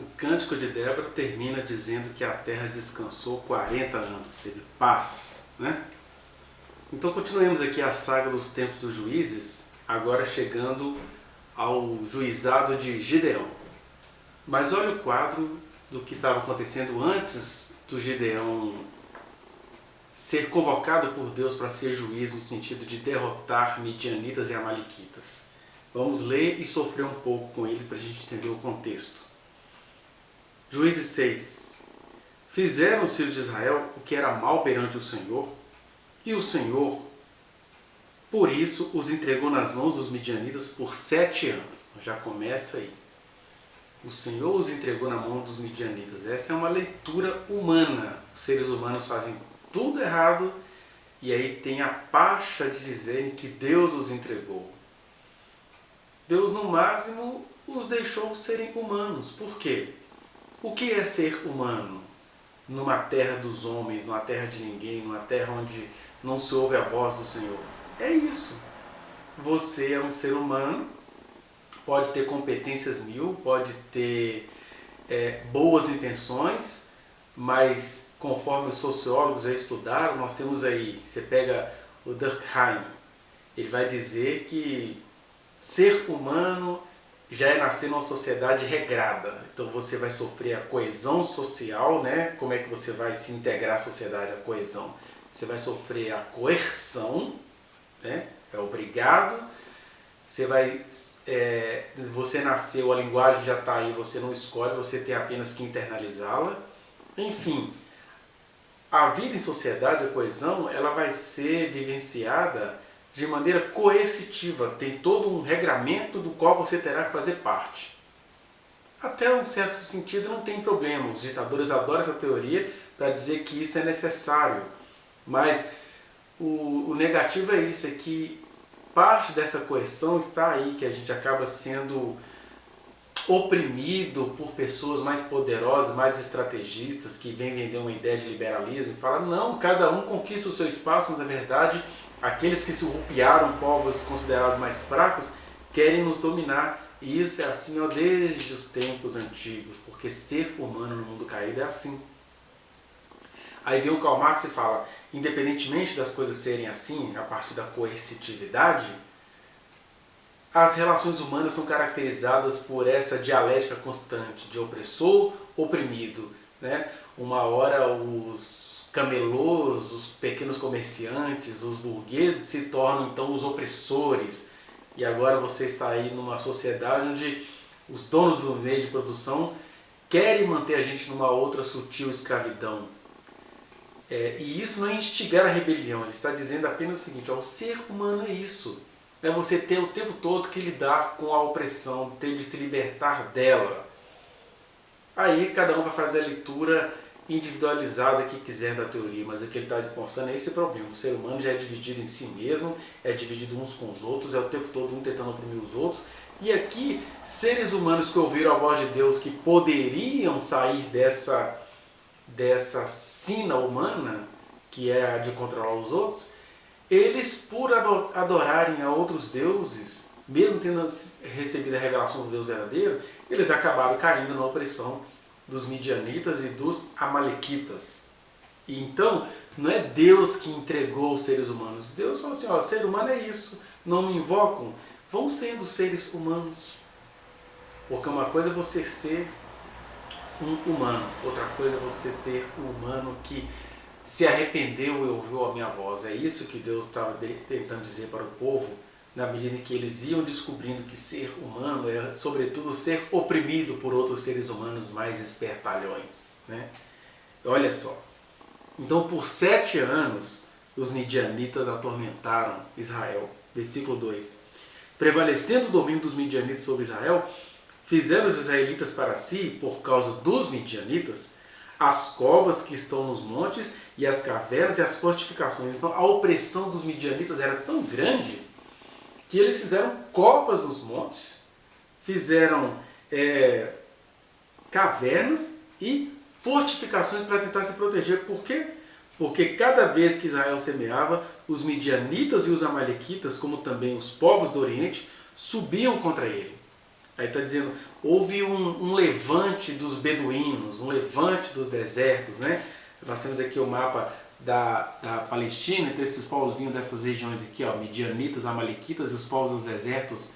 O Cântico de Débora termina dizendo que a terra descansou 40 anos, teve paz, né? Então continuemos aqui a saga dos tempos dos juízes, agora chegando ao juizado de Gideão. Mas olha o quadro do que estava acontecendo antes do Gideão ser convocado por Deus para ser juiz no sentido de derrotar midianitas e amalequitas. Vamos ler e sofrer um pouco com eles para a gente entender o contexto. Juízes 6. Fizeram os filhos de Israel o que era mal perante o Senhor, e o Senhor, por isso, os entregou nas mãos dos midianitas por 7 anos. Já começa aí. O Senhor os entregou na mão dos midianitas. Essa é uma leitura humana. Os seres humanos fazem tudo errado e aí tem a pacha de dizerem que Deus os entregou. Deus, no máximo, os deixou serem humanos. Por quê? O que é ser humano numa terra dos homens, numa terra de ninguém, numa terra onde não se ouve a voz do Senhor? É isso. Você é um ser humano, pode ter competências mil, pode ter boas intenções, mas conforme os sociólogos já estudaram, nós temos aí, você pega o Durkheim, ele vai dizer que ser humano já é nascer numa sociedade regrada. Então você vai sofrer a coesão social, né? Como é que você vai se integrar à sociedade, a coesão? Você vai sofrer a coerção, né? É obrigado. Você nasceu, a linguagem já está aí, você não escolhe, você tem apenas que internalizá-la. Enfim, a vida em sociedade, a coesão, ela vai ser vivenciada de maneira coercitiva, tem todo um regramento do qual você terá que fazer parte. Até um certo sentido não tem problema, os ditadores adoram essa teoria para dizer que isso é necessário, mas o negativo é isso, é que parte dessa coerção está aí, que a gente acaba sendo oprimido por pessoas mais poderosas, mais estrategistas, que vêm vender uma ideia de liberalismo e falam, não, cada um conquista o seu espaço, mas na verdade aqueles que surrupiaram povos considerados mais fracos querem nos dominar. E isso é assim desde os tempos antigos, porque ser humano no mundo caído é assim. Aí vem o Karl Marx e fala, independentemente das coisas serem assim, a partir da coercitividade, as relações humanas são caracterizadas por essa dialética constante de opressor, oprimido, né? Uma hora os camelôs, os pequenos comerciantes, os burgueses se tornam então os opressores. E agora você está aí numa sociedade onde os donos do meio de produção querem manter a gente numa outra sutil escravidão. E isso não é instigar a rebelião, ele está dizendo apenas o seguinte, o ser humano é isso. É você ter o tempo todo que lidar com a opressão, ter de se libertar dela. Aí cada um vai fazer a leitura individualizada que quiser da teoria, mas o que ele está demonstrando é esse problema. O ser humano já é dividido em si mesmo, é dividido uns com os outros, é o tempo todo um tentando oprimir os outros. E aqui, seres humanos que ouviram a voz de Deus, que poderiam sair dessa sina humana, que é a de controlar os outros, eles, por adorarem a outros deuses, mesmo tendo recebido a revelação do Deus verdadeiro, eles acabaram caindo na opressão dos midianitas e dos amalequitas. E então, não é Deus que entregou os seres humanos. Deus falou assim, ser humano é isso, não me invocam, vão sendo seres humanos. Porque uma coisa é você ser um humano, outra coisa é você ser um humano que se arrependeu e ouviu a minha voz. É isso que Deus estava tentando dizer para o povo, na medida em que eles iam descobrindo que ser humano é, sobretudo, ser oprimido por outros seres humanos mais espertalhões, né? Olha só. Então, por 7 anos, os midianitas atormentaram Israel. Versículo 2. Prevalecendo o domínio dos midianitas sobre Israel, fizeram os israelitas para si, por causa dos midianitas, as covas que estão nos montes e as cavernas e as fortificações. Então, a opressão dos midianitas era tão grande que eles fizeram covas nos montes, fizeram cavernas e fortificações para tentar se proteger. Por quê? Porque cada vez que Israel semeava, os midianitas e os amalequitas, como também os povos do Oriente, subiam contra ele. Aí está dizendo, houve um levante dos beduínos, um levante dos desertos, né? Nós temos aqui o mapa da Palestina, então esses povos vinham dessas regiões aqui, ó, midianitas, amalequitas e os povos dos desertos,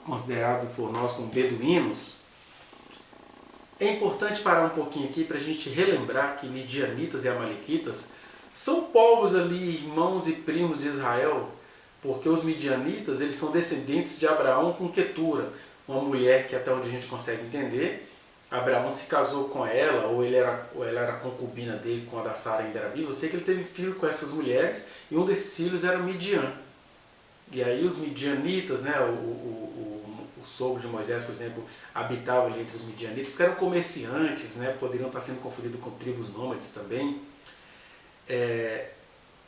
considerados por nós como beduínos. É importante parar um pouquinho aqui para a gente relembrar que midianitas e amalequitas são povos ali, irmãos e primos de Israel, porque os midianitas eles são descendentes de Abraão com Quetura, uma mulher que até onde a gente consegue entender, Abraão se casou com ela, ou ela era concubina dele quando a Sara ainda era viva. Eu sei que ele teve filho com essas mulheres e um desses filhos era Midian. E aí os midianitas, né, o sogro de Moisés, por exemplo, habitava ali entre os midianitas, que eram comerciantes, né, poderiam estar sendo confundidos com tribos nômades também.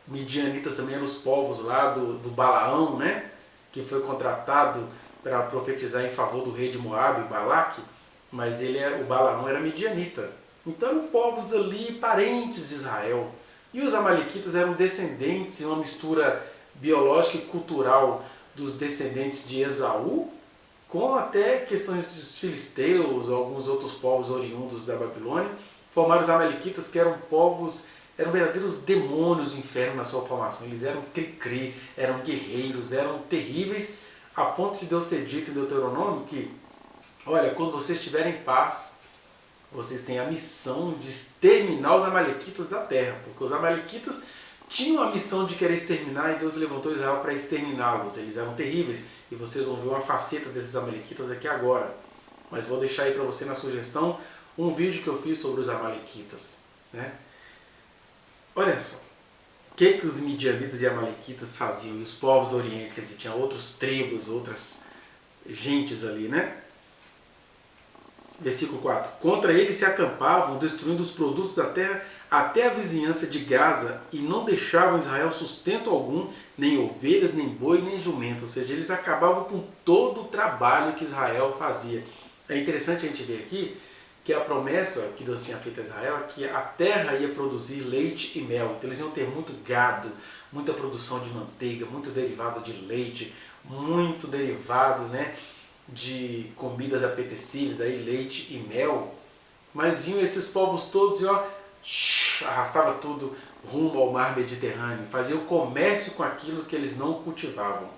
Midianitas também eram os povos lá do Balaão, né, que foi contratado para profetizar em favor do rei de Moabe, Balaque, mas o Balaão era midianita. Então eram povos ali parentes de Israel. E os amalequitas eram descendentes, uma mistura biológica e cultural dos descendentes de Esaú, com até questões dos filisteus, alguns outros povos oriundos da Babilônia. Formaram os amalequitas, que eram povos, eram verdadeiros demônios do inferno na sua formação. Eles eram cri-cri, eram guerreiros, eram terríveis, a ponto de Deus ter dito em Deuteronômio que, olha, quando vocês estiverem em paz, vocês têm a missão de exterminar os amalequitas da terra, porque os amalequitas tinham a missão de querer exterminar e Deus levantou Israel para exterminá-los. Eles eram terríveis e vocês vão ver uma faceta desses amalequitas aqui agora. Mas vou deixar aí para você na sugestão um vídeo que eu fiz sobre os amalequitas, né? Olha só, o que os midianitas e amalequitas faziam, e os povos do Oriente, quer dizer, tinha outros tribos, outras gentes ali, né? Versículo 4. Contra eles se acampavam, destruindo os produtos da terra até a vizinhança de Gaza, e não deixavam Israel sustento algum, nem ovelhas, nem boi, nem jumento. Ou seja, eles acabavam com todo o trabalho que Israel fazia. É interessante a gente ver aqui que a promessa que Deus tinha feito a Israel é que a terra ia produzir leite e mel. Então eles iam ter muito gado, muita produção de manteiga, muito derivado de leite, muito derivado, né, de comidas apetecíveis, aí, leite e mel. Mas vinham esses povos todos e arrastava tudo rumo ao mar Mediterrâneo, faziam comércio com aquilo que eles não cultivavam.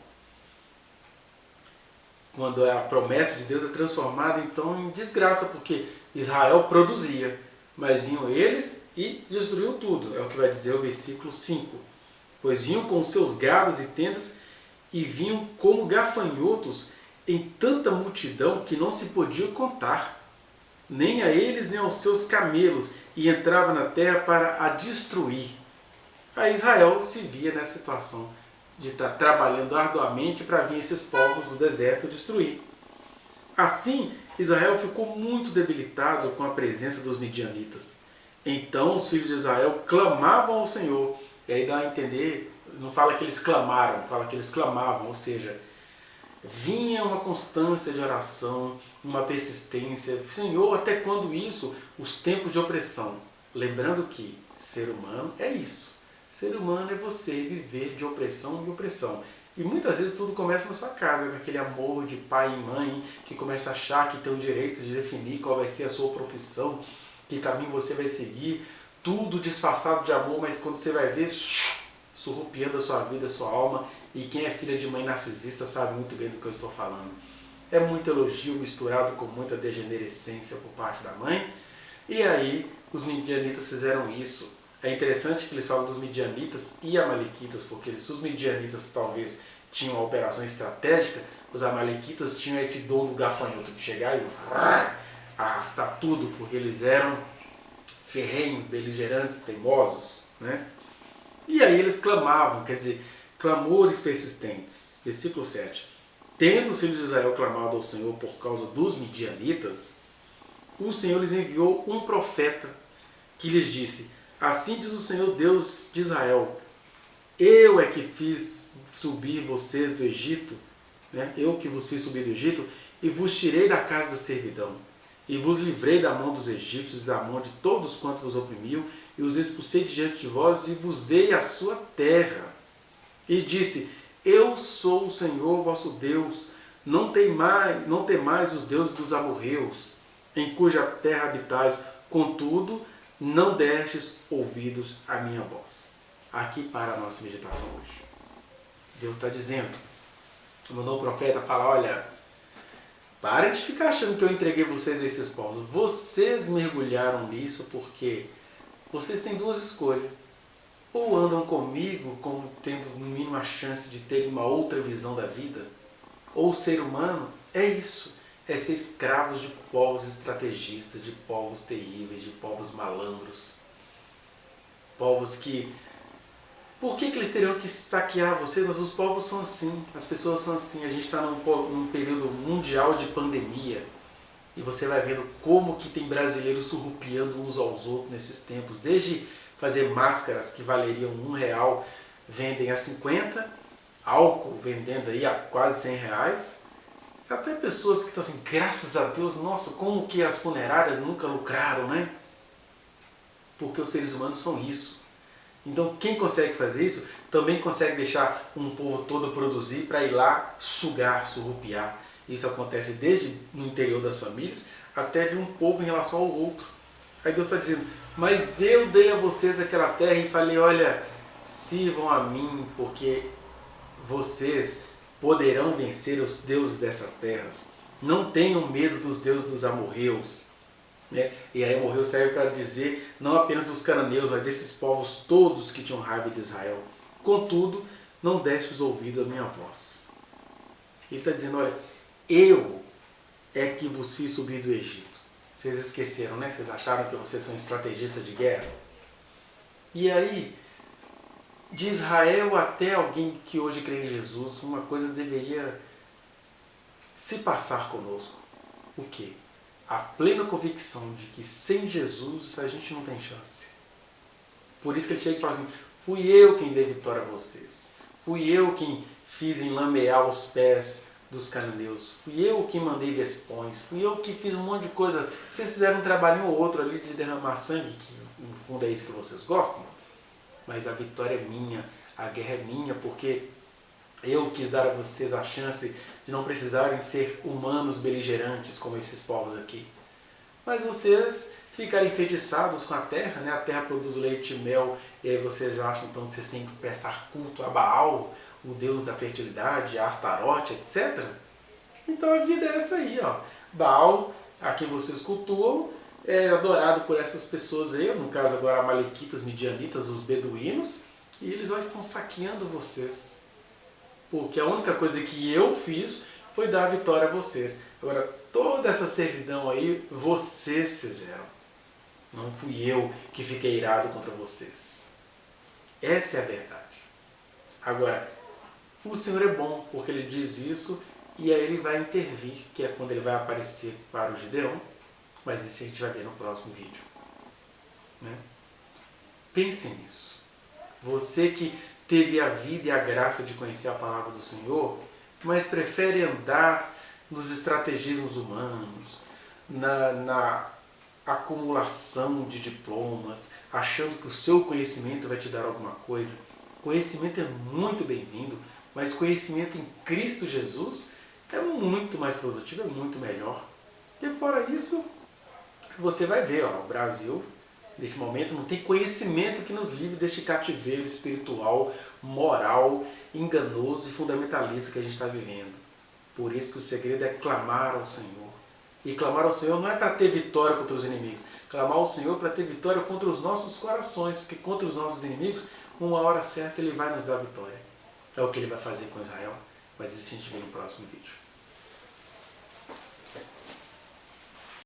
Quando a promessa de Deus é transformada então em desgraça, porque Israel produzia, mas vinham eles e destruíam tudo. É o que vai dizer o versículo 5. Pois vinham com seus gados e tendas e vinham como gafanhotos em tanta multidão que não se podia contar, nem a eles nem aos seus camelos, e entrava na terra para a destruir. Aí Israel se via nessa situação de estar trabalhando arduamente para vir esses povos do deserto destruir. Assim, Israel ficou muito debilitado com a presença dos midianitas. Então os filhos de Israel clamavam ao Senhor. E aí dá a entender, não fala que eles clamaram, fala que eles clamavam, ou seja, vinha uma constância de oração, uma persistência. Senhor, até quando isso? Os tempos de opressão. Lembrando que ser humano é isso. Ser humano é você viver de opressão em opressão. E muitas vezes tudo começa na sua casa, com aquele amor de pai e mãe, que começa a achar que tem o direito de definir qual vai ser a sua profissão, que caminho você vai seguir, tudo disfarçado de amor, mas quando você vai ver, surrupiando a sua vida, a sua alma, e quem é filha de mãe narcisista sabe muito bem do que eu estou falando. É muito elogio misturado com muita degenerescência por parte da mãe, e aí os midianitas fizeram isso. É interessante que eles falam dos midianitas e amalequitas, porque se os midianitas talvez tinham a operação estratégica, os amalequitas tinham esse dom do gafanhoto, de chegar e arrastar tudo, porque eles eram ferrenhos, beligerantes, teimosos, né? E aí eles clamavam, quer dizer, clamores persistentes. Versículo 7. Tendo os filhos de Israel clamado ao Senhor por causa dos midianitas, o Senhor lhes enviou um profeta que lhes disse: assim diz o Senhor Deus de Israel, eu é que fiz subir vocês do Egito, né? Eu que vos fiz subir do Egito, e vos tirei da casa da servidão, e vos livrei da mão dos egípcios e da mão de todos quantos vos oprimiam, e os expulsei de diante de vós, e vos dei a sua terra. E disse: eu sou o Senhor vosso Deus, Não temais os deuses dos amorreus, em cuja terra habitais, contudo, não destes ouvidos à minha voz. Aqui para a nossa meditação hoje. Deus está dizendo, mandou o profeta falar, olha, parem de ficar achando que eu entreguei vocês a esses povos. Vocês mergulharam nisso porque vocês têm duas escolhas. Ou andam comigo como tendo no mínimo a chance de ter uma outra visão da vida, ou o ser humano é isso, é ser escravos de povos estrategistas, de povos terríveis, de povos malandros. Povos que... Por que eles teriam que saquear você? Mas os povos são assim, as pessoas são assim. A gente está num período mundial de pandemia e você vai vendo como que tem brasileiros surrupiando uns aos outros nesses tempos. Desde fazer máscaras que valeriam R$1, vendem a 50, álcool vendendo aí a quase R$100, até pessoas que estão assim, graças a Deus, nossa, como que as funerárias nunca lucraram, né? Porque os seres humanos são isso. Então quem consegue fazer isso, também consegue deixar um povo todo produzir para ir lá sugar, surrupiar. Isso acontece desde no interior das famílias, até de um povo em relação ao outro. Aí Deus está dizendo, mas eu dei a vocês aquela terra e falei, olha, sirvam a mim, porque vocês poderão vencer os deuses dessas terras. Não tenham medo dos deuses dos amorreus. Né? E aí amorreu serve para dizer não apenas dos cananeus, mas desses povos todos que tinham raiva de Israel. Contudo, não deste os ouvidos à minha voz. Ele está dizendo, olha, eu é que vos fiz subir do Egito. Vocês esqueceram, né? Vocês acharam que vocês são estrategistas de guerra? E aí, de Israel até alguém que hoje crê em Jesus, uma coisa deveria se passar conosco. O quê? A plena convicção de que sem Jesus a gente não tem chance. Por isso que ele chega e fala assim, fui eu quem dei vitória a vocês. Fui eu quem fiz enlamear os pés dos cananeus. Fui eu que mandei vespões. Fui eu que fiz um monte de coisa. Vocês fizeram um trabalhinho ou outro ali de derramar sangue, que no fundo é isso que vocês gostam. Mas a vitória é minha, a guerra é minha, porque eu quis dar a vocês a chance de não precisarem ser humanos beligerantes como esses povos aqui. Mas vocês ficarem enfeitiçados com a terra, né? A terra produz leite e mel, e aí vocês acham então que vocês têm que prestar culto a Baal, o deus da fertilidade, a Astarote, etc. Então a vida é essa aí, ó. Baal, a quem vocês cultuam, é adorado por essas pessoas aí, no caso agora amalequitas, midianitas, os beduínos, e eles já estão saqueando vocês. Porque a única coisa que eu fiz foi dar a vitória a vocês. Agora, toda essa servidão aí, vocês fizeram. Não fui eu que fiquei irado contra vocês. Essa é a verdade. Agora, o Senhor é bom, porque Ele diz isso, e aí Ele vai intervir, que é quando Ele vai aparecer para o Gideão, mas isso a gente vai ver no próximo vídeo. Né? Pense nisso. Você que teve a vida e a graça de conhecer a palavra do Senhor, mas prefere andar nos estrategismos humanos, na acumulação de diplomas, achando que o seu conhecimento vai te dar alguma coisa. Conhecimento é muito bem-vindo, mas conhecimento em Cristo Jesus é muito mais produtivo, é muito melhor. E fora isso, você vai ver, ó, o Brasil, neste momento, não tem conhecimento que nos livre deste cativeiro espiritual, moral, enganoso e fundamentalista que a gente está vivendo. Por isso que o segredo é clamar ao Senhor. E clamar ao Senhor não é para ter vitória contra os inimigos. Clamar ao Senhor para ter vitória contra os nossos corações, porque contra os nossos inimigos, uma hora certa Ele vai nos dar vitória. É o que Ele vai fazer com Israel, mas isso a gente vê no próximo vídeo.